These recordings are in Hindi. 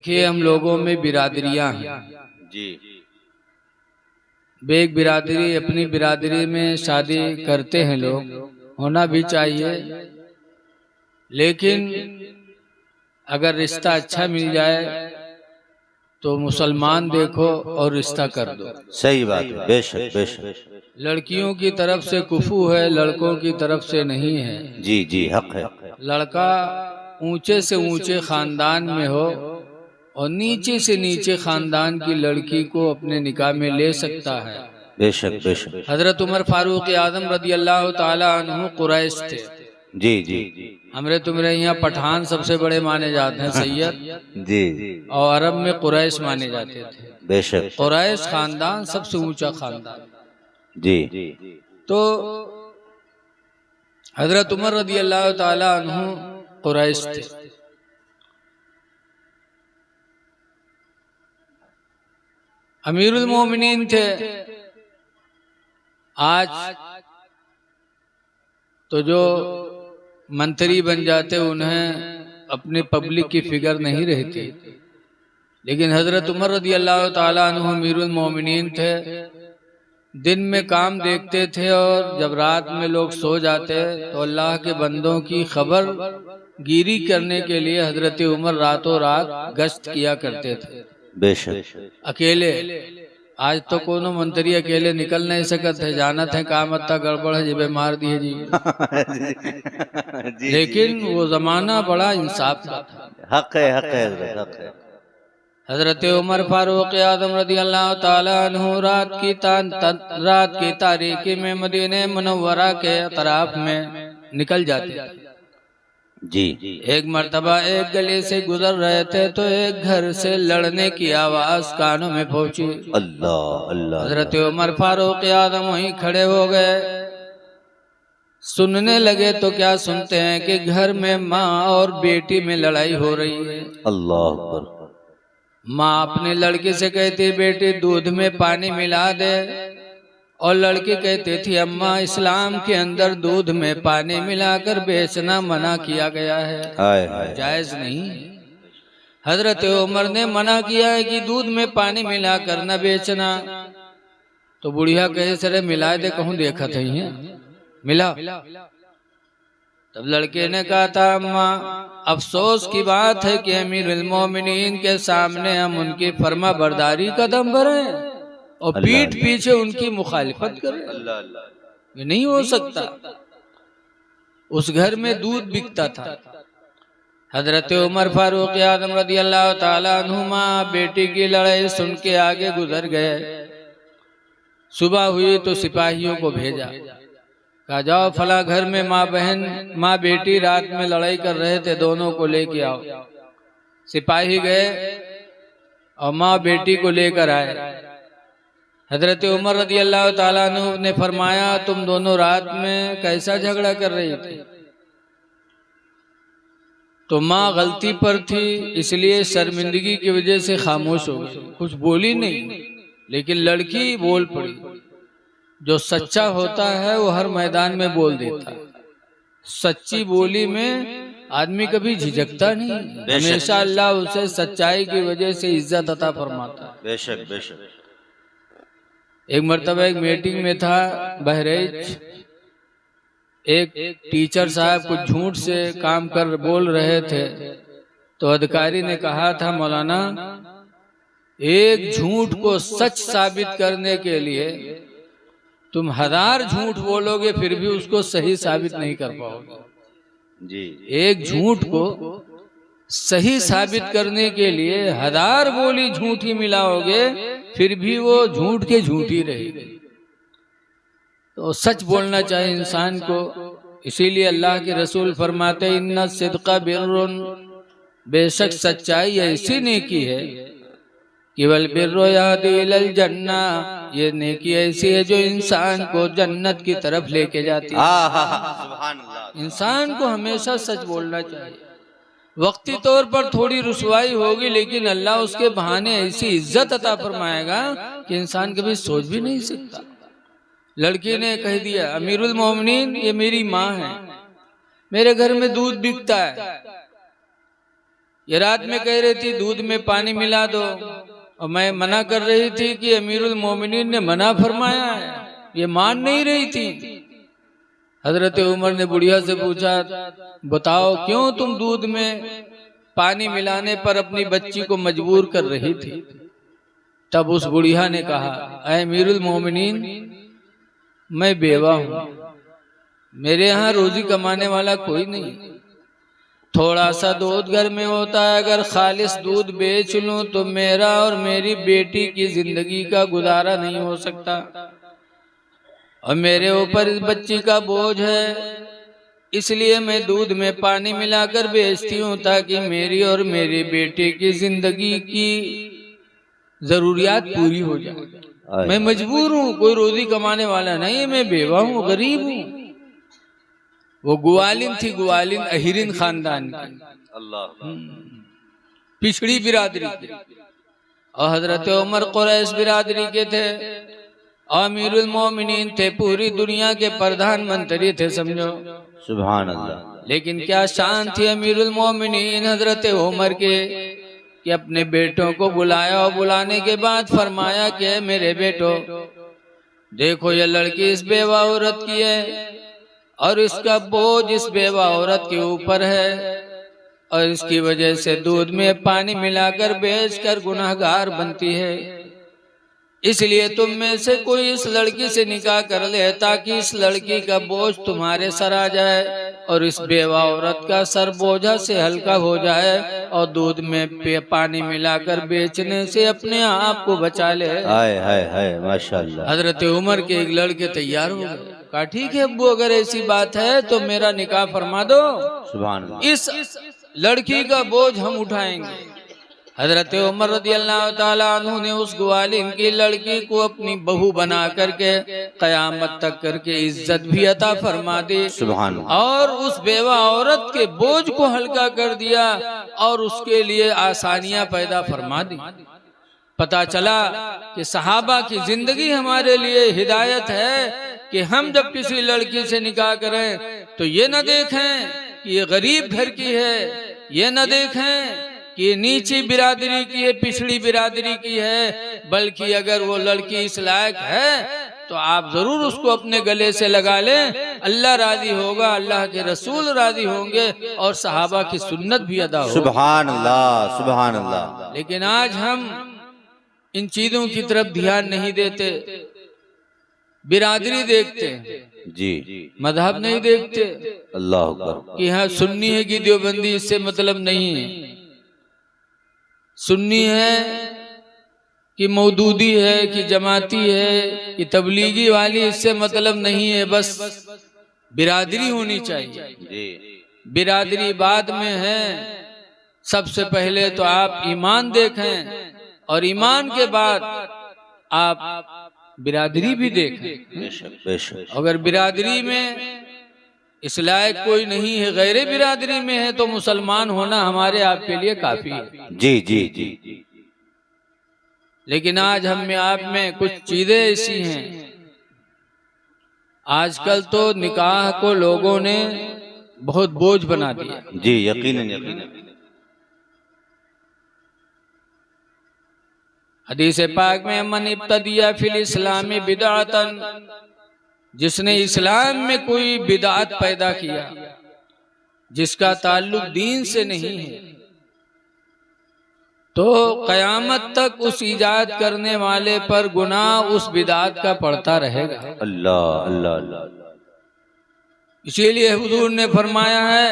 कि हम लोगों में बिरादरियां हैं जी बेग बिरादरी, अपनी बिरादरी में शादी करते हैं लोग, होना भी चाहिए। लेकिन अगर रिश्ता अच्छा मिल जाए तो मुसलमान देखो और रिश्ता कर दो। सही बात है, बेशक बेशक। लड़कियों की तरफ से कुफू है, लड़कों की तरफ से नहीं है। जी जी, हक है। लड़का ऊंचे से ऊंचे खानदान में हो और नीचे से नीचे खानदान की लड़की को अपने निकाह में ले सकता है। बेशक बेशक। हजरत उमर फारूक आजम रदी अल्लाह ताला अन्हु कुरैश थे। जी जी। हमरे तुमरे यहाँ पठान सबसे बड़े माने जाते हैं, सैयद, जी। और अरब में कुरैश माने जाते थे। बेशक। कुरैश खानदान सबसे ऊंचा खानदान। जी। तो हजरत उमर रदी अल्लाह ताला अन्हु कुरैश थे। अमीरुल मोमिनीन थे। आज तो जो मंत्री बन जाते उन्हें अपने पब्लिक की फिक्र नहीं रहती, लेकिन हजरत उमर रदी अल्लाह ताला अन्हु अमीरुल मोमिनीन थे। दिन में काम देखते थे और जब रात में लोग सो जाते तो अल्लाह के बंदों की खबर गिरी करने के लिए हजरत उमर रातों रात गश्त किया करते थे। बेशक। अकेले। आज तो कोनो मंत्री अकेले निकल नहीं सकते, जानत है काम अत्ता गड़बड़ है जी, मार दिए जी। जी लेकिन वो जमाना बड़ा इंसाफ का था। हक है, हक है हजरत, हक है। हजरत उमर फारूक आजम रदी अल्लाह ताला अन्हु रात की तारीकी में मदीने मुनव्वरा के तरफ में निकल जाते थे। जी। एक मर्तबा एक गली से गुजर रहे थे तो एक घर से लड़ने की आवाज कानों में पहुंची। अल्लाह अल्लाह। हजरत उमर फारूक आजम वहीं खड़े हो गए। सुनने लगे तो क्या सुनते हैं कि घर में माँ और बेटी में लड़ाई हो रही है। अल्लाह अकबर। माँ अपने लड़के से कहती, बेटी दूध में पानी मिला दे, और लड़की कहती थी, अम्मा इस्लाम के अंदर दूध में पानी मिलाकर बेचना मना किया गया है, जायज नहीं। हजरत उमर ने मना किया है कि दूध में पानी मिलाकर न बेचना। तो बुढ़िया कहे, सरे मिला दे, कहूँ देखा था मिला। तब लड़के ने कहा था, अम्मा अफसोस की बात है कि अमीरुल मोमिनीन के सामने हम उनकी फर्मा बरदारी का दम भरे और पीठ पीछे उनकी मुखालिफत करें, ये नहीं हो सकता। उस घर में दूध बिकता था। हजरत उमर फारूक आजम रदी अल्लाह ताला अन्हुमा बेटी की लड़ाई सुन के आगे गुजर गए। सुबह हुई तो सिपाहियों को भेजा, कहा जाओ फला घर में माँ बेटी रात में लड़ाई कर रहे थे, दोनों को लेके आओ। सिपाही गए और माँ बेटी को लेकर आए। हजरत उमर रदी अल्लाह ताला अन्हु ने फरमाया, तुम दोनों रात में कैसा झगड़ा कर रही थी? तो माँ गलती पर थी, इसलिए शर्मिंदगी की वजह से खामोश हो गई, कुछ बोली नहीं। लेकिन लड़की बोल पड़ी। जो सच्चा होता है वो हर मैदान में बोल देता है। सच्ची बोली में आदमी कभी झिझकता नहीं, हमेशा अल्लाह उसे सच्चाई की वजह से इज्जत अता फरमाता है। बेशक बेशक। एक मर्तबा एक मीटिंग में था बहरेच, एक टीचर साहब कुछ झूठ से काम कर बोल रहे थे। तो अधिकारी ने कहा था, मौलाना एक झूठ को सच साबित करने के लिए तुम 1000 झूठ बोलोगे फिर भी उसको सही साबित नहीं कर पाओगे जी। एक झूठ को सही साबित करने के लिए 1000 बोली झूठी मिलाओगे फिर भी वो झूठ के झूठी रहेगी। तो सच बोलना चाहिए इंसान को। इसीलिए अल्लाह के रसूल फरमाते, इन्ना सिद्का बिर्रुन, बेशक सच्चाई ऐसी नेकी है, केवल बिर्रो यादी इलल जन्ना, ये नेकी ऐसी है जो इंसान को जन्नत की तरफ लेके जाती है। इंसान को हमेशा सच बोलना चाहिए। वक्ती तौर पर थोड़ी रुसवाई होगी, लेकिन अल्लाह उसके बहाने ऐसी इज्जत अता फरमाएगा कि इंसान कभी सोच भी नहीं सकता। लड़की ने कह दिया, अमीरुल मोमिनीन ये मेरी माँ है, मेरे घर में दूध बिकता है, ये रात में कह रही थी दूध में पानी मिला दो, और मैं मना कर रही थी कि अमीरुल मोमिनीन ने मना फरमाया है। ये मान नहीं रही थी। हजरत उमर ने बुढ़िया से पूछा, बताओ क्यों तुम दूध में पानी मिलाने पर अपनी बच्ची को मजबूर कर रही थी? तब उस बुढ़िया ने कहा, ऐ अमीरुल मोमिनीन, मैं बेवा हूं, मेरे यहाँ रोजी कमाने वाला कोई नहीं, थोड़ा सा दूध घर में होता है, अगर खालिस दूध बेच लूं तो मेरा और मेरी बेटी की जिंदगी का गुजारा नहीं हो सकता, और मेरे ऊपर इस बच्ची का बोझ है, इसलिए मैं दूध में पानी मिलाकर बेचती हूँ ताकि मेरी और मेरी बेटी की जिंदगी की जरूरियात पूरी हो जाए। मैं मजबूर हूँ, कोई रोजी कमाने वाला नहीं, मैं बेवा हूँ, गरीब हूँ। वो गुवालिन थी, गुवालिन अहिरिन खानदान की, अल्लाह पिछड़ी बिरादरी की, और हजरत उमर कुरैश बिरादरी के थे, अमीरुल मोमिनीन थे, पूरी दुनिया के प्रधानमंत्री थे, समझो। सुभान अल्लाह। लेकिन क्या शान थी अमीरुल मोमिनीन हजरत उमर के, कि अपने बेटों को बुलाया, और बुलाने के बाद फरमाया कि मेरे बेटो देखो, ये लड़की इस बेवा औरत की है, और इसका बोझ इस बेवा औरत के ऊपर है, और इसकी वजह से दूध में पानी मिलाकर बेचकर गुनाहगार बनती है, इसलिए तुम में से कोई इस लड़की से निकाह कर ले ताकि इस लड़की का बोझ तुम्हारे सर आ जाए, और इस बेवा औरत का सर बोझा से हल्का हो जाए, और दूध में पानी मिलाकर बेचने से अपने आप को बचा ले। हाय हाय हाय माशाअल्लाह। हजरत उमर के एक लड़के तैयार हो गए, कहा ठीक है अब्बू, अगर ऐसी बात है तो मेरा निकाह फरमा दो, सुभान अल्लाह। इस लड़की का बोझ हम उठाएंगे। हजरत उमर रदियल्लाहु ताला अन्हु ने उस ग्वालिन की लड़की को अपनी बहू बना करके कयामत तक करके इज्जत भी अता फरमा दी, सुभान अल्लाह। और उस बेवा औरत के बोझ को हल्का कर दिया, और उसके लिए आसानियां पैदा फरमा दी। पता चला कि सहाबा की जिंदगी हमारे लिए हिदायत है कि हम जब किसी लड़की से निकाह करें तो ये न देखें कि ये गरीब घर की है, ये न देखें कि ये नीची बिरादरी की है, पिछड़ी बिरादरी की है, बल्कि अगर वो लड़की इस लायक है तो आप जरूर उसको अपने गले से लगा लें, अल्लाह राजी होगा, अल्लाह के रसूल राजी होंगे, और सहाबा की सुन्नत भी अदा होगी। सुभान अल्लाह, सुभान अल्लाह। लेकिन आज हम इन चीजों की तरफ ध्यान नहीं देते, बिरादरी देखते हैं जी, मजहब नहीं देखते। अल्लाह अकबर। कि हाँ सुन्नी है कि देवबंदी, इससे मतलब नहीं है। सुन्नी है कि मौदूदी है कि जमाती है कि तबलीगी वाली, इससे मतलब नहीं है, बस बिरादरी होनी चाहिए। जी, बिरादरी बाद में है, सबसे पहले तो आप ईमान देखें, और ईमान के बाद आप बिरादरी भी देखें। बेशक बेशक। अगर बिरादरी में इस लायक कोई नहीं है, गैर बिरादरी में है, तो मुसलमान होना हमारे आपके लिए काफी है। जी जी जी। लेकिन आज हम में आप में कुछ चीजें ऐसी हैं, आजकल तो निकाह को लोगों ने बहुत बोझ बना दिया। जी, यकीनन यकीनन। हदीस पाक में मन इब्तदिया फिल इस्लामी बिदअतन, जिसने इस्लाम में कोई बिदात पैदा किया जिसका ताल्लुक दीन से नहीं है, तो कयामत तक उस इजाद करने वाले पर गुनाह उस बिदात का पड़ता रहेगा। अल्लाह अल्लाह अल्लाह। इसीलिए हुजूर ने फरमाया है,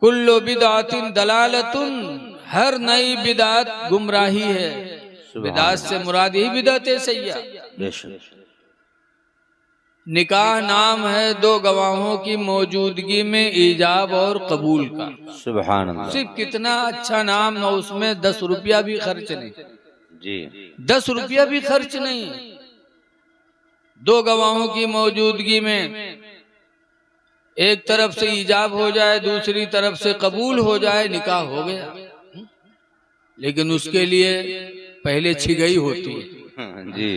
कुल्लु बिदातिन दलालतुन, हर नई बिदात गुमराही है। बिदात से मुराद ही बिदात सैया। निकाह नाम है दो गवाहों की मौजूदगी में ईजाब और कबूल का। सुभान अल्लाह। सिर्फ कितना अच्छा नाम, न उसमें 10 रुपया भी खर्च नहीं। जी, 10 रुपया भी खर्च नहीं। दो गवाहों की मौजूदगी में एक तरफ से ईजाब हो जाए, दूसरी तरफ से कबूल हो जाए, निकाह हो गया। लेकिन उसके लिए पहले छिगई होती है जी।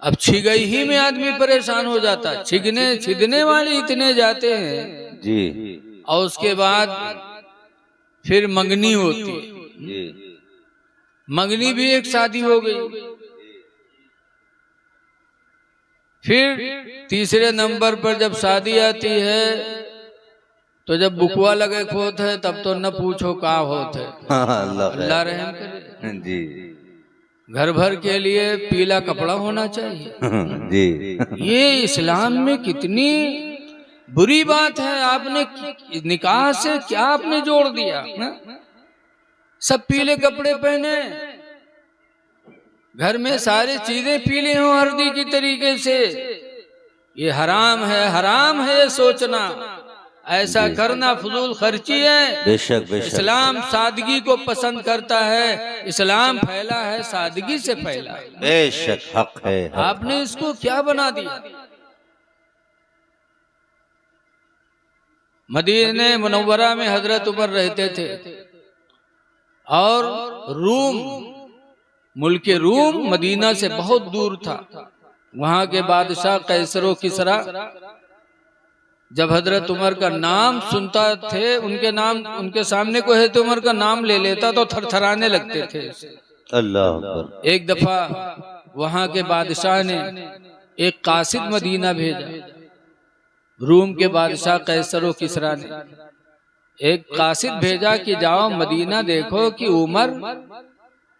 अब छिगई ही में आदमी परेशान हो जाता है। छिदने वाले इतने जाते हैं जी, और उसके बाद फिर मंगनी होती है, जी। मंगनी भी एक शादी हो गई। फिर तीसरे नंबर पर जब शादी आती है तो जब बुकवा लगे खोत है तब तो न पूछो का होत है। अल्लाह रहम करे। जी घर भर के लिए पीला कपड़ा होना चाहिए। जी। ये इस्लाम में कितनी बुरी बात है। आपने निकाह से क्या आपने जोड़ दिया ना? सब पीले कपड़े पहने, घर में सारी चीजें पीली हो हल्दी की तरीके से। ये हराम है, हराम है ये सोचना। ऐसा करना फजूल खर्ची है। बेशक बेशक। इस्लाम सादगी को पसंद करता है। इस्लाम फैला है सादगी से फैला है। बेशक हक है। आपने इसको क्या बना दिया? मदीने मुनव्वरा में हजरत उमर रहते थे और मुल्क रूम मदीना से बहुत दूर था। वहां के बादशाह कैसरो किसरा जब हजरत उमर का नाम सुनता थे, उनके सामने कोई है तो उमर का नाम ले लेता तो थरथराने लगते थे। अल्लाह। एक दफा वहां के बादशाह ने एक कासिद मदीना भेजा। रूम के बादशाह कैसरो किसरा ने एक कासिद भेजा कि जाओ मदीना देखो कि उमर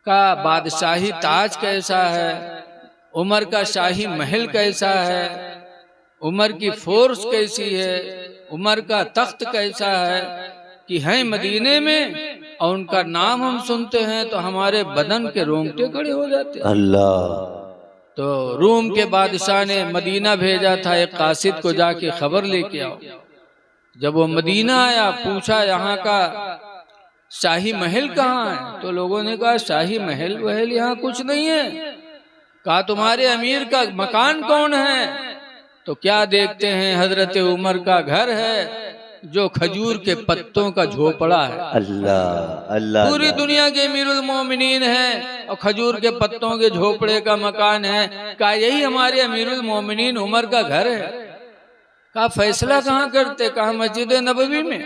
का बादशाही ताज कैसा है, उमर का शाही महल कैसा है, उमर की फोर्स कैसी है, उमर का तख्त कैसा है कि हैं मदीने में और उनका नाम हम सुनते हैं तो हमारे बदन के रोंगटे खड़े हो जाते हैं। अल्लाह। तो रूम के बादशाह ने मदीना भेजा था एक कासिद को जाके खबर लेके आओ। जब वो मदीना आया पूछा यहाँ का शाही महल कहाँ है? तो लोगों ने कहा शाही महल वहल यहाँ कुछ नहीं है। कहा तुम्हारे अमीर का मकान कौन है? तो क्या देखते हैं हजरत उमर का घर है जो खजूर के पत्तों का झोपड़ा है। अल्लाह अल्लाह। पूरी दुनिया के अमीरुल मोमिनीन है और खजूर के पत्तों के झोपड़े का मकान है। कहा यही हमारे अमीरुल मोमिनीन उमर का घर है। कहा फैसला कहाँ करते? कहा मस्जिद नबवी में।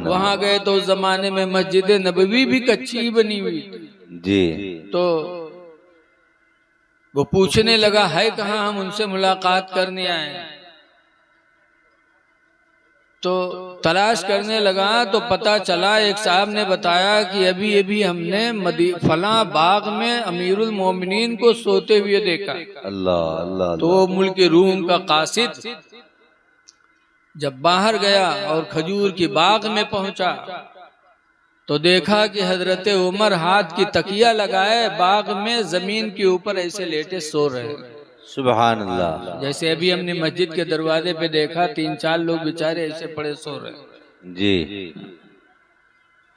वहां गए तो उस जमाने में मस्जिद नबवी भी कच्ची बनी हुई जी। तो वो पूछने लगा है कहाँ, हम उनसे मुलाकात करने आए। तो तलाश करने लगा तो पता चला एक साहब ने बताया कि अभी अभी हमने फला बाग में अमीरुल मोमिनीन को सोते हुए देखा। अल्लाह अल्लाह। तो मुल्क रूम का कासिद जब बाहर गया और खजूर की बाग में पहुंचा तो देखा कि हजरत उमर हाथ की तकिया लगाए बाग में जमीन के ऊपर ऐसे लेटे सो रहे हैं। सुभान अल्लाह। जैसे अभी हमने मस्जिद के दरवाजे पे देखा 3-4 लोग बेचारे ऐसे पड़े सो रहे हैं जी।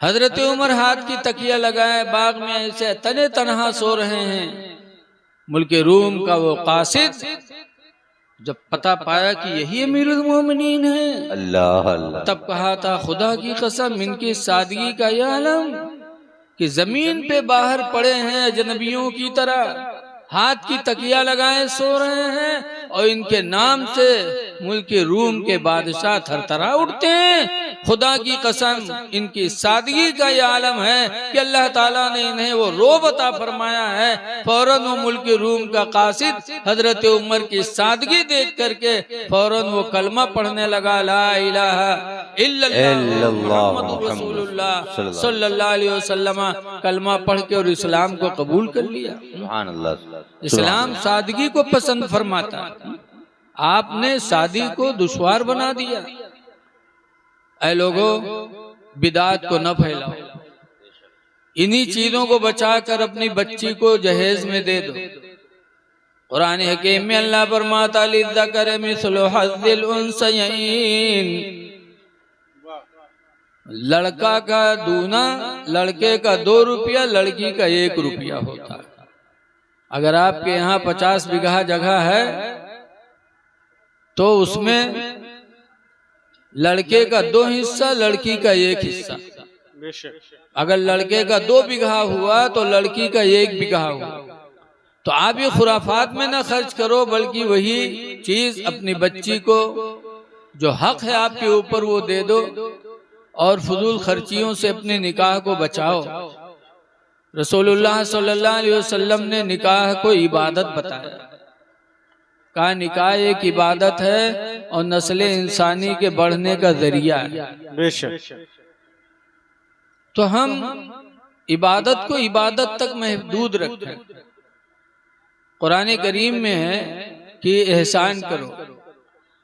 हजरत उमर हाथ की तकिया लगाए बाग में ऐसे तने तनहा सो रहे हैं। मुल्क रूम का वो कासिद जब पता पाया कि यही अमीरुल मोमिनीन है अल्लाह अल्लाह, तब कहा था खुदा की कसम इनकी सादगी का यह आलम कि जमीन पे बाहर पड़े हैं अजनबियों की तरह, हाथ की तकिया लगाए सो रहे हैं और इनके नाम से मुल्क रूम के बादशाह थरथरा उठते हैं। खुदा की कसम इनकी सादगी का ये आलम है कि अल्लाह ताला ने इन्हें वो रोब अता फरमाया है। फौरन वो मुल्क रूम का कासिद हजरत उमर की सादगी देख करके फौरन वो कलमा पढ़ने लगा, ला इलाहा इल्लल्लाह मुहम्मदुर रसूलुल्लाह सल्लल्लाहु अलैहि वसल्लम। कलमा पढ़ के और इस्लाम को कबूल कर लिया। सुभान अल्लाह। इस्लाम सादगी को पसंद फरमाता है, आपने शादी को दुश्वार बना दिया। ऐ लोगों बिदात को न फैलाओ, इन्हीं चीजों को बचाकर अपनी बच्ची को जहेज में दे दो। कुरान हकीम में अल्लाह फरमाता लिज़्ज़कर मिस्लु हज़्ज़िल उन्सयैन, लड़का का दूना लड़के का 2 रुपया, लड़की का 1 रुपया होता है। अगर आपके यहाँ 50 बीघा जगह है तो उसमें लड़के का 2 हिस्सा, लड़की का 1 हिस्सा। अगर लड़के का 2 बीघा हुआ तो लड़की का 1 बीघा हुआ। तो आप ये खुराफात में ना खर्च करो, बल्कि वही चीज अपनी बच्ची को जो हक है आपके ऊपर वो दे दो और फजूल खर्चियों से अपने निकाह को बचाओ। रसूलुल्लाह सल्लल्लाहु अलैहि वसल्लम ने निकाह को इबादत बताया। कहा निकाह एक इबादत है और नस्ल इंसानी के बढ़ने का जरिया है। बेशक। तो हम इबादत को इबादत तक महदूद रखें। कुरान करीम में है कि एहसान करो।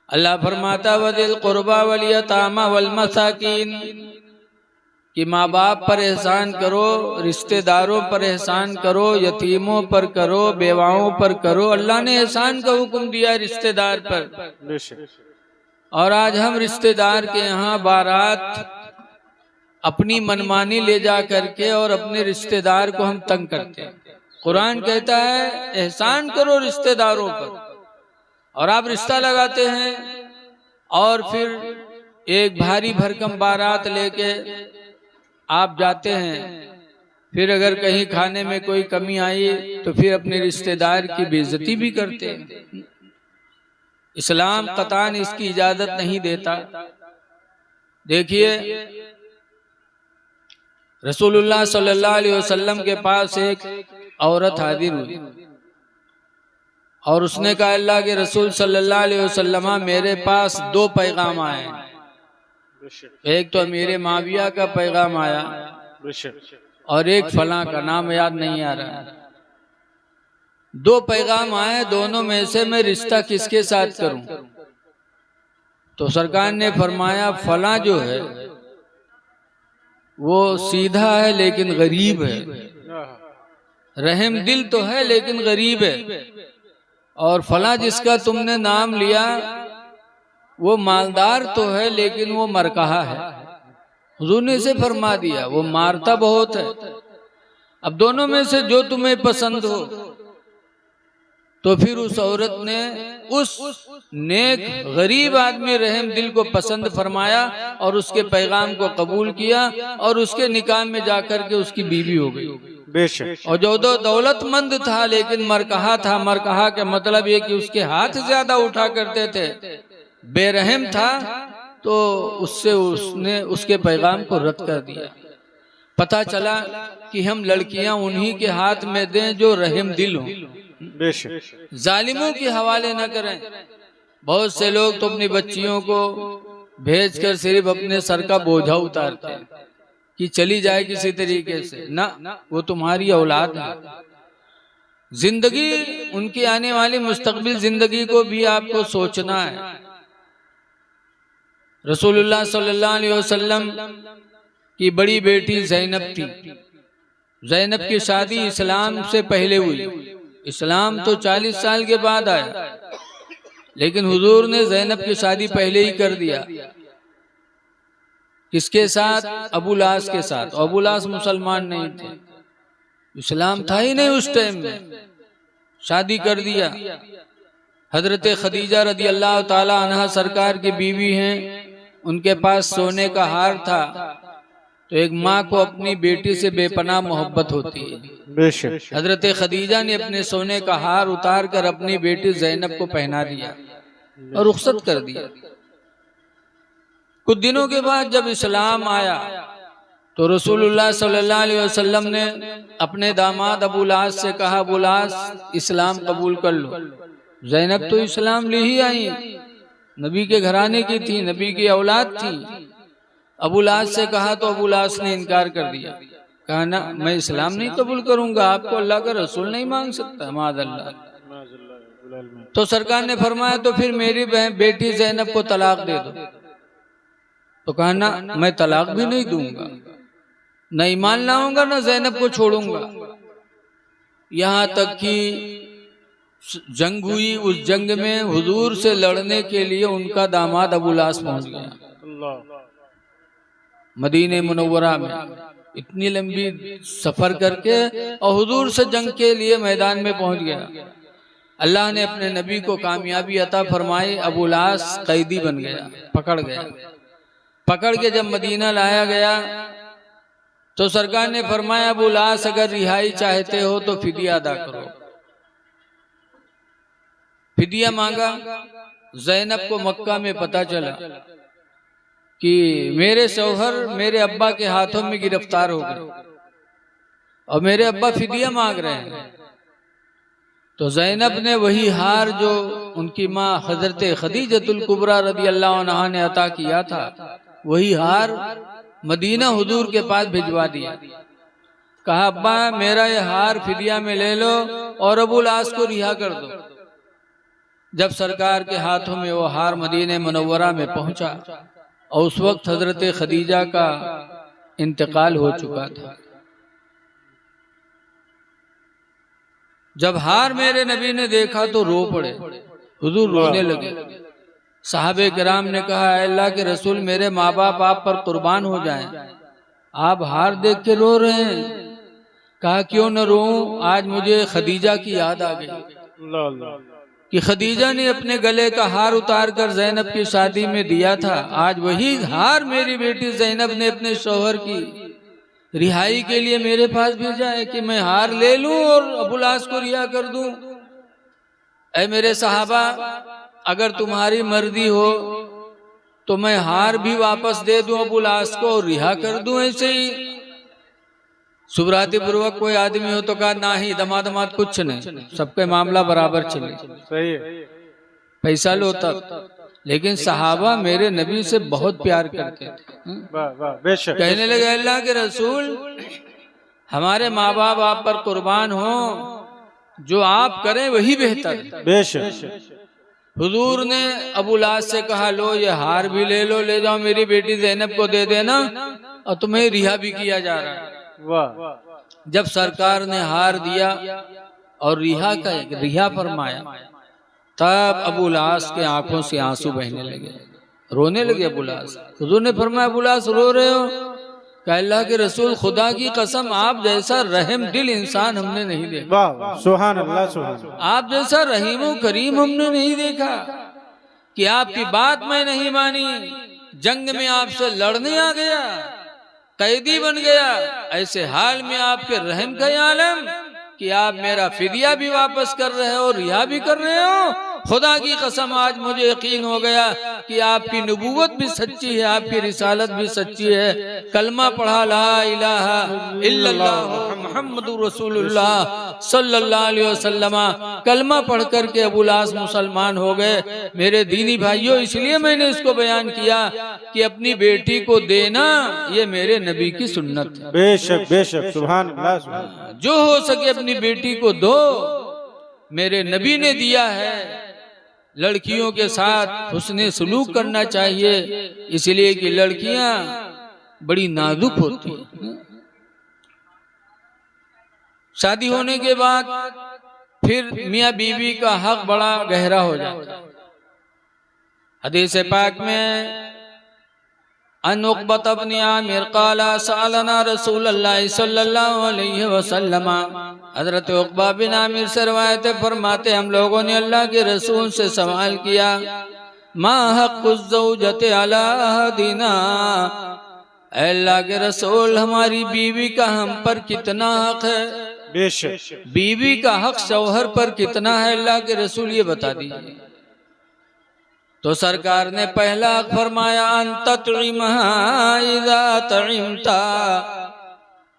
अल्लाह फरमाता वदिल कुर्बा वल यतामा वल मसाकीन कि माँ बाप पर एहसान करो, रिश्तेदारों पर एहसान करो, यतीमों पर करो, बेवाओं पर करो। अल्लाह ने एहसान का हुक्म दिया रिश्तेदार पर। और आज हम रिश्तेदार के यहाँ बारात अपनी मनमानी ले जा करके और अपने रिश्तेदार को हम तंग करते हैं। कुरान कहता है एहसान करो रिश्तेदारों पर। और आप रिश्ता लगाते हैं और फिर एक भारी भरकम बारात लेके आप जाते हैं, फिर अगर कहीं खाने में कोई कमी आई तो फिर अपने रिश्तेदार की बेइज्जती भी करते हैं। इस्लाम कतान इसकी इजाजत नहीं देता। देखिए रसूलुल्लाह सल्लल्लाहु अलैहि वसल्लम के पास एक औरत हाजिर हुई और उसने कहा अल्लाह के रसूल सल्लल्लाहु अलैहि वसल्लम मेरे पास दो पैगाम आए। एक तो मेरे माविया का पैगाम आया और एक फलां का, नाम याद नहीं आ रहा है। दो पैगाम आए, दोनों में से मैं रिश्ता किसके साथ करूं? तो सरकार ने फरमाया फलां जो है वो सीधा है लेकिन गरीब है, रहम दिल तो है लेकिन गरीब है। और फलां जिसका तुमने नाम लिया वो मालदार तो है लेकिन वो मरकहा है। हुजूर ने इसे फरमा दिया, वो मारता बहुत है। अब दोनों में से जो तुम्हें पसंद हो। तो फिर उस औरत ने उस नेक गरीब आदमी रहम दिल को पसंद फरमाया और उसके पैगाम को कबूल किया और उसके निकाह में जाकर के उसकी बीवी हो गई। बेशक। और जो दौलतमंद था लेकिन मरकहा था, मरकहा का मतलब ये कि उसके हाथ ज्यादा उठा करते थे, बेरहम था, तो उससे उसने उसके पैगाम को रद्द कर दिया। पता चला कि हम लड़कियां उन्हीं के हाथ में दें जो रहम दिल हो, जालिमों के हवाले न करें। बहुत से लोग तो अपनी बच्चियों को भेजकर सिर्फ अपने सर का बोझा उतारते हैं कि चली जाए किसी तरीके से। ना, वो तुम्हारी औलाद है। जिंदगी, उनकी आने वाली मुस्तकबिल जिंदगी को भी आपको सोचना है। रसूलुल्लाह सल्लल्लाहु अलैहि वसल्लम की बड़ी बेटी ज़ैनब थी। ज़ैनब की शादी इस्लाम से पहले हुई। इस्लाम तो 40 साल के बाद आया, लेकिन हुजूर ने ज़ैनब की शादी पहले ही कर दिया। किसके साथ? अबू लास के साथ। अबू लास मुसलमान नहीं थे, इस्लाम था ही नहीं उस टाइम में। शादी कर दिया। हजरत खदीजा रदी अल्लाह ताला अन्हा सरकार की बीवी हैं, उनके पास सोने का हार था। तो एक माँ को अपनी बेटी से बेपनाह मोहब्बत होती है। हजरत खदीजा ने अपने सोने का हार उतार कर अपनी बेटी ज़ैनब को पहना दिया और रुखसत कर दिया। कुछ दिनों के बाद जब इस्लाम आया तो रसूलुल्लाह सल्लल्लाहु अलैहि वसल्लम ने अपने दामाद अबू लास से कहा, अबू लास इस्लाम कबूल कर लो। ज़ैनब तो इस्लाम ले ही आई, नबी के घराने की थी, नबी की औलाद थी। अबू लास से कहा तो अबू लास ने इनकार कर दिया। कहा ना, मैं इस्लाम नहीं कबूल करूंगा, आपको अल्लाह का रसूल नहीं मांग सकता, माज़अल्लाह। तो सरकार ने फरमाया तो फिर मेरी बेटी ज़ैनब को तलाक दे दो। तो कहा ना, मैं तलाक भी नहीं दूंगा, न ईमान लाऊंगा न ज़ैनब को छोड़ूंगा। यहाँ तक कि जंग हुई। उस जंग में हुजूर से लड़ने के लिए उनका दामाद अबू लास पहुंच गया मदीने मुनव्वरा में, इतनी लंबी सफर करके, और हुजूर से जंग के लिए मैदान में पहुंच गया। अल्लाह ने अपने नबी को कामयाबी अता फरमाई। अबू लास कैदी बन गया, पकड़ गया। पकड़ के जब मदीना लाया गया तो सरकार ने फरमाया, अबू लास अगर रिहाई चाहते हो तो फिदिया अदा करो। फिदिया मांगा। ज़ैनब को मक्का में पता चला कि मेरे शौहर मेरे अब्बा के हाथों में गिरफ्तार हो गए और मेरे अब्बा फिदिया मांग रहे हैं। तो ज़ैनब ने वही हार जो उनकी माँ हजरत खदीजतुल कुबरा रदी अल्लाह अन्हा ने अता किया था, वही हार मदीना हुजूर के पास भिजवा दिया। कहा अब्बा मेरा ये हार फिदिया में ले लो और अबुल आस को रिहा कर दो। जब सरकार के हाथों में वो हार मदीने मुनव्वरा में पहुंचा और उस वक्त हजरत खदीजा का इंतकाल हो चुका था। जब हार मेरे नबी ने देखा तो रो पड़े, हुजूर रोने लगे। साहबे किराम ने कहा अल्लाह के रसूल मेरे माँ बाप आप पर कुर्बान हो जाएं, आप हार देख के रो रहे हैं। कहा क्यों न रोऊं, आज मुझे खदीजा की याद आ गई कि खदीजा ने अपने गले का हार उतार कर ज़ैनब की शादी में दिया था। आज वही हार मेरी बेटी ज़ैनब ने अपने शौहर की रिहाई के लिए मेरे पास भेजा है कि मैं हार ले लूं और अबुल आस को रिहा कर दूं। ऐ मेरे सहाबा, अगर तुम्हारी मर्जी हो तो मैं हार भी वापस दे दूं अबुल आस को और रिहा कर दूं। ऐसे ही सुब्राती पूर्वक कोई आदमी हो तो कहा ना ही दमादमाद कुछ नहीं, सबके मामला बराबर चले, सही है, पैसा लो तब। लेकिन सहाबा मेरे नबी से बहुत प्यार करते थे। वाह वाह, बेशक। कहने लगे अल्लाह के रसूल हमारे माँ बाप आप पर कुर्बान हो, जो आप करें वही बेहतर है। बेशक। हुजूर ने अबुल आस से कहा लो ये हार भी ले लो, ले जाओ मेरी बेटी ज़ैनब को दे देना और तुम्हें रिहा भी किया जा रहा है। वाह। जब सरकार ने हार दिया और रिहा फरमाया, तब अबुल आस के आंखों से आंसू बहने लगे, रोने लगे अबुल आस। हुजूर ने फरमाया अबुल आस रो रहे हो? कहा अल्लाह के रसूल खुदा की कसम आप जैसा रहम दिल इंसान हमने नहीं देखा। वाह, सुभान अल्लाह, सुभान अल्लाह। आप जैसा रहीम करीम हमने नहीं देखा कि आपकी बात मैं नहीं मानी, जंग में आपसे लड़ने आ गया, कैदी बन गया। ऐसे हाल में आपके रहम का आलम कि आप मेरा फिदिया भी वापस कर रहे हो, रिहा भी कर रहे हो। खुदा की कसम आज मुझे यकीन हो गया कि आपकी नबूवत भी सच्ची है, आपकी रिसालत भी सच्ची है। कलमा पढ़ा ला इलाहा इल्लल्लाह मुहम्मदुर रसूलुल्लाह सल्लल्लाहु अलैहि वसल्लम, कलमा पढ़ करके अबुल आस मुसलमान हो गए। मेरे दीनी भाइयों, इसलिए मैंने इसको बयान किया कि अपनी बेटी को देना ये मेरे नबी की सुन्नत है। बेशक बेशक, सुभान अल्लाह, सुभान। जो हो सके अपनी बेटी को दो, मेरे नबी ने दिया है। लड़कियों के साथ हुस्ने सलूक करना चाहिए, इसलिए कि लड़कियां बड़ी नाजुक होती हैं। शादी होने के बाद फिर मियाँ बीवी का हक बड़ा गहरा हो जाता है। हदीस पाक में अन उक़बत इब्न आमिर क़ाला सअलना रसूलुल्लाह सल्लल्लाहु अलैहि वसल्लम, हज़रत उक़बा बिन आमिर से रवायत फरमाते हम लोगों ने अल्लाह के रसूल से सवाल किया, मा हक़्क़ुज़ ज़ौजति अला अहदिना, अल्लाह के रसूल हमारी बीवी का हम पर कितना हक है? बेशक। बीवी का हक शौहर पर कितना है अल्लाह के रसूल ये बता दीजिए। तो सरकार ने पहला हक फरमाया अंततइमहा इज़ा तइमता,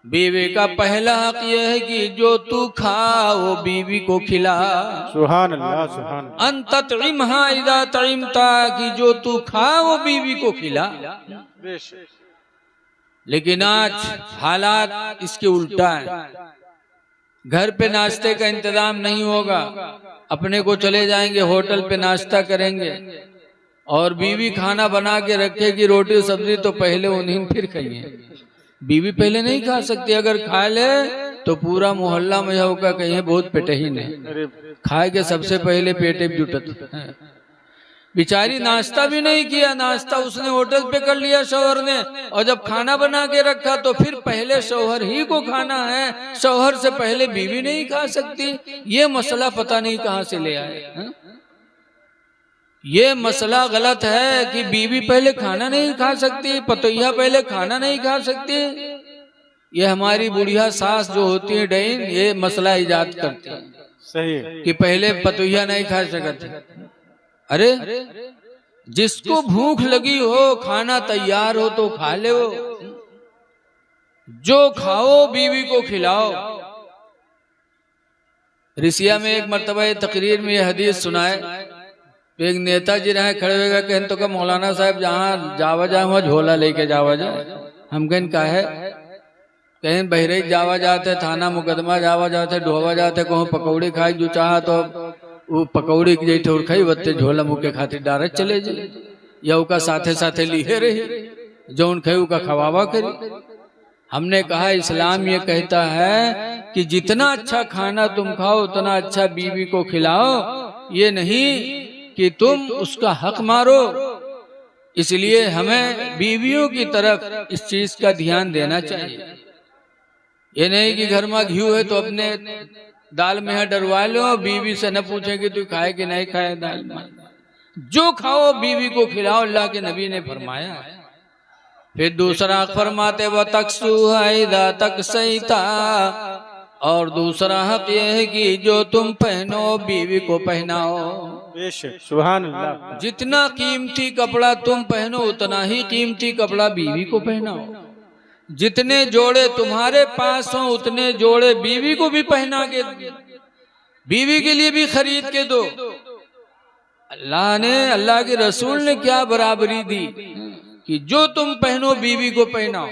बीवी का पहला हक यह है कि जो तू खा वो बीवी को खिला। सुभान अल्लाह, सुभान। अंततइमहा इज़ा तइमता, कि जो तू खा वो बीवी को खिला। बेशक। लेकिन आज हालात इसके उल्टा है। घर पे नाश्ते का इंतजाम नहीं होगा, अपने को चले जाएंगे होटल पे नाश्ता करेंगे और बीवी खाना बना के रखेगी, रोटी सब्जी तो पहले उन्हीं फिर खाइए। बीवी पहले नहीं खा सकती, अगर खा ले तो पूरा मोहल्ला में होगा कहीं बहुत पेटही नहीं, खाए के सबसे पहले पेटे जुटत। बेचारी नाश्ता भी नहीं किया, नाश्ता उसने होटल पे कर लिया शौहर ने, और जब खाना बना के रखा तो फिर पहले शौहर ही को खाना है, शौहर से पहले बीवी नहीं खा सकती। ये मसला पता नहीं कहाँ से ले आए। ये मसला गलत है कि बीवी पहले खाना नहीं खा सकती, पतोहिया पहले खाना नहीं खा सकती। ये हमारी बुढ़िया सास जो होती है डैन, ये मसला इजाद करती है सही कि पहले पतोहिया नहीं खा सकते। अरे जिसको भूख लगी हो, खाना तैयार हो तो खा ले, जो खाओ बीवी को खिलाओ। रिसिया में एक मर्तबा तकरीर में यह हदीस सुनाए, एक नेताजी रहे खड़े होगा, कहन तो का मौलाना साहब जहाँ जावा जाए वहाँ झोला लेके जावा जाए। हम कहन का है, कहीं बहरेज जावा जाते, थाना मुकदमा जावा जाते, ढोवा जाते, कहूँ पकौड़ी खाई जो चाह तो वो पकौड़ी की जैसे और खाई बत्ते झोला मुँह के खातिर डायरेक्ट चले जाए, या उका साथे साथे लिए रही जो उन खाई का खवावा करी। हमने कहा इस्लाम ये कहता है कि जितना अच्छा खाना तुम खाओ उतना अच्छा बीवी को खिलाओ, ये नहीं कि तुम उसका हक मारो। इसलिए हमें बीवियों की तरफ इस चीज का ध्यान देना चाहिए। ये नहीं कि घर में घी है तो अपने दाल में है डरवा लो, बीवी से न पूछे कि तू खाए कि नहीं खाए दाल में। जो खाओ बीवी को खिलाओ, अल्लाह के नबी ने फरमाया। फिर दूसरा फरमाते व तकसुहा तक सईता, और दूसरा हक यह है कि जो तुम पहनो बीवी को पहनाओ। बेशक सुभान अल्लाह। जितना कीमती कपड़ा तुम पहनो उतना ही कीमती कपड़ा बीवी को पहनाओ। जितने जोड़े तुम्हारे पास हो उतने जोड़े बीवी को भी पहना के, बीवी के लिए भी खरीद के दो। अल्लाह ने, अल्लाह के रसूल ने क्या बराबरी दी कि जो तुम पहनो बीवी को पहनाओ।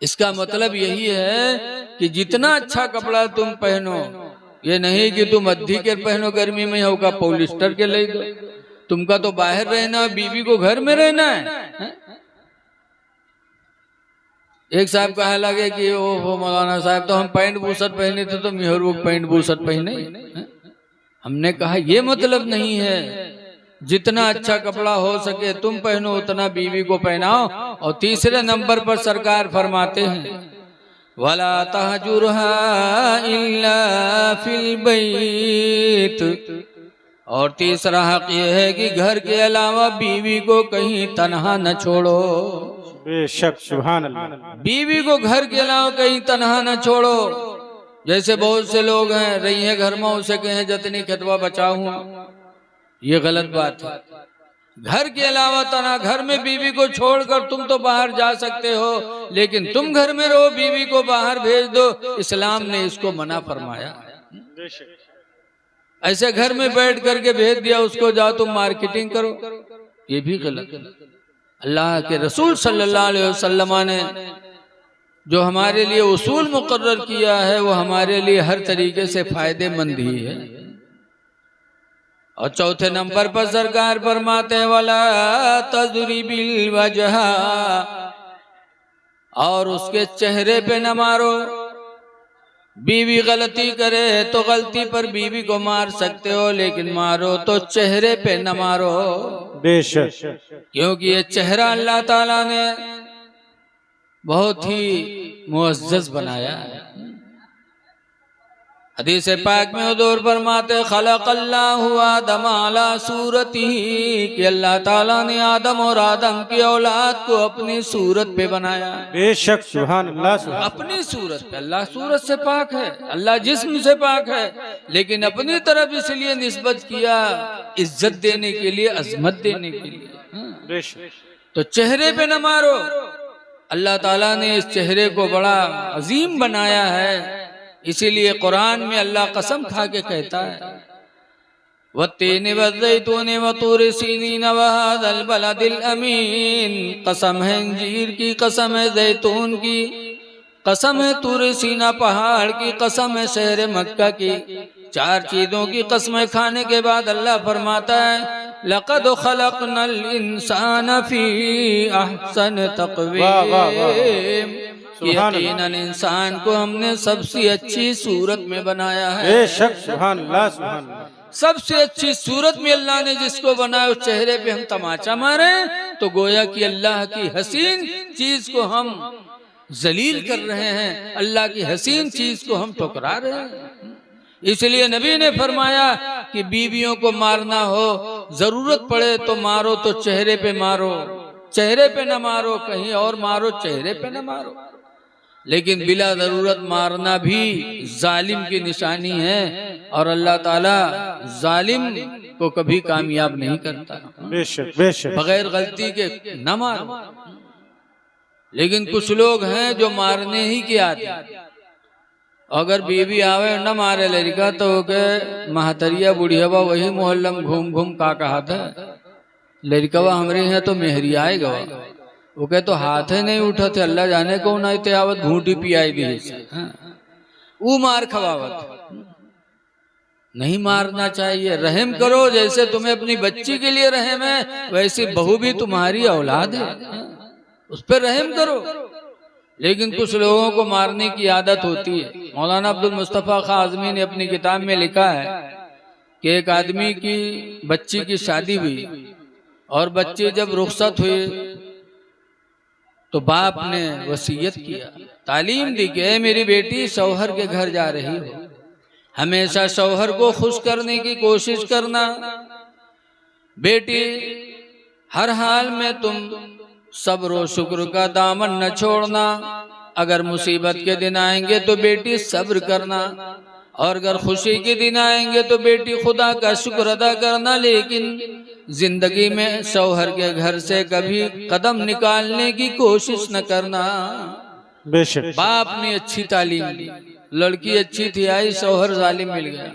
इसका मतलब यही है कि जितना अच्छा कपड़ा तुम पहनो, ये नहीं कि तुम अद्धी के पहनो गर्मी में, होगा पॉलिस्टर के ले दो। तुमका तो बाहर रहना, बीवी को घर में रहना है। एक साहब कहा लगे कि ओ मौलाना साहब तो हम पैंट बूसट पहने थे तो मेहरू पैंट बूसट पहने। हमने कहा ये मतलब नहीं है, जितना अच्छा कपड़ा हो सके तुम पहनो उतना बीवी को पहनाओ। और तीसरे नंबर पर सरकार फरमाते हैं वला तहजुरहा इल्ला फिल बैत, और तीसरा हक यह है कि घर के अलावा बीवी को कहीं तन्हा न छोड़ो। बेशक सुभान अल्लाह। बीवी को घर के अलावा कहीं तन्हा न छोड़ो। जैसे बहुत से लोग हैं, रही है घर में उसे कहें जतनी खतवा बचाओ हूं, ये गलत बात है। घर के अलावा तना, घर में बीवी को छोड़कर तुम तो बाहर जा सकते हो, लेकिन तुम घर में रहो, बीवी को बाहर भेज दो, इस्लाम ने इसको मना फरमाया। ऐसे घर में बैठ करके भेज दिया उसको, जाओ तुम मार्केटिंग करो, ये भी गलत है। अल्लाह के रसूल सल्लल्लाहु अलैहि वसल्लम ने जो हमारे लिए उसूल मुकर्रर किया है वो हमारे लिए हर तरीके से फायदेमंद ही है। और चौथे नंबर पर सरकार फरमाते वाला तजरिबिल वजहा, और उसके चेहरे पे न मारो। बीवी गलती करे तो गलती पर बीवी को मार सकते हो, लेकिन मारो तो चेहरे पे न मारो। बेशक, क्योंकि ये चेहरा अल्लाह ताला ने बहुत ही मुअज्जज बनाया है। हदीस पाक में हुजूर फरमाते खलक़ल्लाहु आदम अला सूरतिही, कि अल्लाह ताला ने आदम और आदम की औलाद को अपनी सूरत पे बनाया। बेशक सुभान अल्लाह। अपनी सूरत पे, अल्लाह सूरत से पाक है, अल्लाह जिस्म से पाक है, लेकिन अपनी तरफ इसलिए निस्बत किया इज्जत देने के लिए, अजमत देने के लिए। तो चेहरे पे न मारो। अल्लाह ताला ने इस चेहरे को बड़ा अजीम बनाया है, इसीलिए कुरान में अल्लाह कसम खा के कहता है वत्तीन वज़ैतून वतूर सीनीन वहाज़ल बलदिल अमीन, कसम है अंजीर की, कसम है जैतून की, कसम है तूर सीना पहाड़ की, कसम है शहर मक्का की। चार चीजों की कसमें खाने के बाद अल्लाह फरमाता है लक़द खलक़नल इंसान फी अहसन तक़वीम, यकीनन इंसान को हमने सबसे अच्छी सूरत में बनाया है। बेशक सुभान अल्लाह सुभान अल्लाह। सबसे अच्छी सूरत में अल्लाह ने जिसको बनाया उस चेहरे पे हम तमाचा मारे तो गोया कि अल्लाह की हसीन चीज को हम जलील कर रहे हैं, अल्लाह की हसीन चीज को हम ठुकरा रहे हैं। इसलिए नबी ने फरमाया कि बीवियों को मारना हो, जरूरत पड़े तो मारो तो चेहरे पे मारो, चेहरे पे न मारो, कहीं और मारो, चेहरे पे न मारो। लेकिन बिला जरूरत मारना भी जालिम की निशानी है, और अल्लाह ताला जालिम को कभी कामयाब नहीं करता। बेशक बेशक बगैर गलती के न मारो। लेकिन कुछ लोग हैं जो मारने ही की आदत, अगर बीवी आवे न मारे लड़का तो के महतरिया बुढ़ियावा वही मोहल्ला में घूम घूम का कहा था लड़कवा हमरे यहाँ तो मेहरी आएगा, वो कहे तो हाथ ही नहीं उठा थे, अल्लाह जाने को नहीं थे आवत घूटी पियाई दी। वो मार खवावत नहीं मारना चाहिए। रहम करो, जैसे तुम्हें अपनी बच्ची के लिए रहम है वैसे बहू भी तुम्हारी औलाद है, उस पर रहम करो। लेकिन कुछ लोगों को मारने की आदत होती है। मौलाना अब्दुल मुस्तफा खां आज़मी ने अपनी किताब में लिखा है कि एक आदमी की बच्ची की शादी हुई और बच्चे जब रुखसत हुए तो बाप ने वसीयत किया, तालीम दी कि मेरी बेटी शौहर के घर जा रही हो, हमेशा शौहर को खुश करने की कोशिश करना, बेटी हर हाल में तुम सब्र और शुक्र का दामन न छोड़ना, अगर मुसीबत के दिन आएंगे तो बेटी सब्र करना, और अगर खुशी के दिन आएंगे तो बेटी खुदा का शुक्र अदा करना। लेकिन जिंदगी में शौहर के घर से कभी कदम निकालने की कोशिश न करना। बेशक बाप ने अच्छी तालीम दी, लड़की अच्छी थी, आई शौहर जालिम मिल गया,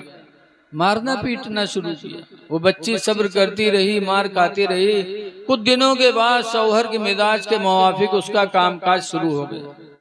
मारना पीटना शुरू किया। वो बच्ची सब्र करती रही, मार खाती रही। कुछ दिनों के बाद शौहर के मिजाज के मुवाफिक उसका कामकाज शुरू हो गया।